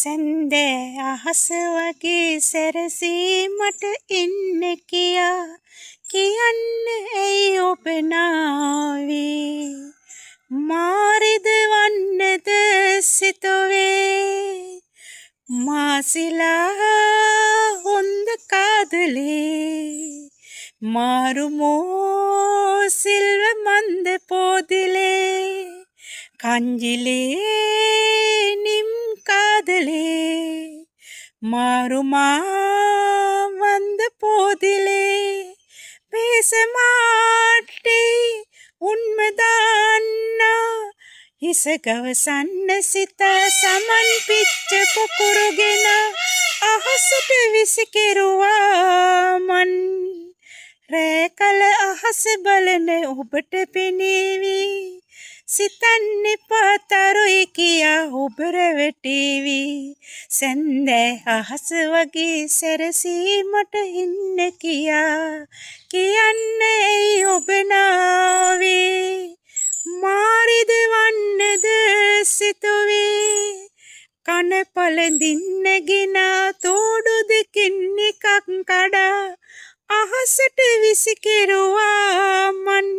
සැන්දෑ අහස වගේ සැරසීමට ඉන්න කියා කියන්න ඇයි ඔබ නාවේ මාරිද වන්නද සිතුවේ මාසිලා හොඳ කාදලේ මාරුමෝ සිල්ව මන්ද පෝදිලේ කංජිලේ නිම් காதலே மாறுமா வந்த போதிலே பேச மாட்டே உண்மைதான்னா இசகව සන්නසිත සමන් පිච්ච පොකුරුගෙන අහසට විසිකිරුවා මන් රෑ කල අහස බලන ඔබට පෙනේවි සිතන්න පාතරුයි කියා ඔබ රැවටීවි සැන්දෑ අහස වගේ සැරසීමට ඉන්න කියා කියන්න ඇයි ඔබ නාවේ මාරිද වන්නද සිතුවේ කන පළඳින්නගෙන තෝඩු දෙකින් එකක් කඩා අහසට විසිකිරුවා මන්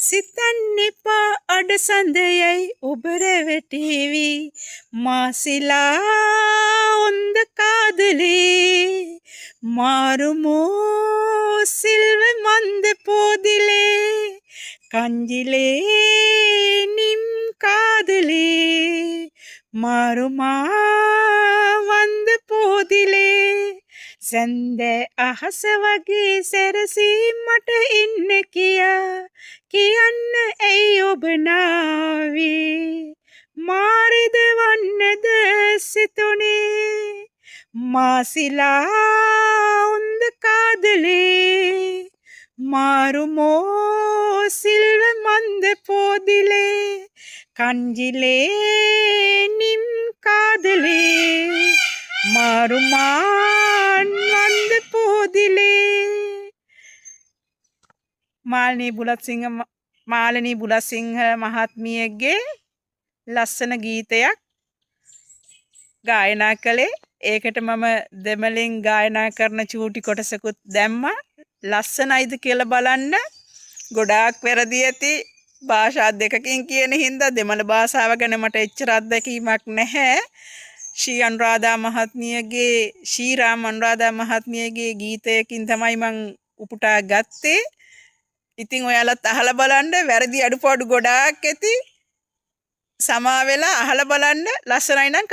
සිතන්න එපා අඩසඳයයි ඔබ රැවටීවි මාසිලා හොඳ කාදලේ මාරුමෝ සිල්ව මන්ද පෝදිලේ කංජිලේ නිම් කාදලේ මාරුමා වන්ද පෝදිලේ සැන්දෑ අහස වගේ සැරසීමට ඉන්න කියා කියන්න ඇයි ඔබ නාවේ මාරිද වන්නද සිතුනේ මාසිලා හොඳ කාදලේ මාරුමෝ සිල්ව මන්ද පෝදිලේ කංජිලේ නිම් කාදලේ මාරුමාන් වන්ද පෝදිලේ මාලනී බුලත්සිංහ මහත්මියගේ ලස්සන ගීතයක් ගායනා කළේ ඒකට මම දෙමළෙන් ගායනා කරන චූටි කොටසකුත් දැම්මා ලස්සනයිද කියලා බලන්න ගොඩාක් වැරදි ඇති භාෂා දෙකකින් කියන හින්දා දෙමළ භාෂාව ගැන මට එච්චර අත්දැකීමක් නැහැ ශ්‍රී අනුරාධා මහත්මියගේ ගීතයකින් තමයි මං උපුටා ගත්තේ ඉතින් ඔයාලත් අහලා බලන්න වැරදි අඩුපාඩු ගොඩාක් ඇති සමා වෙලා අහලා බලන්න ලස්සනයි නම්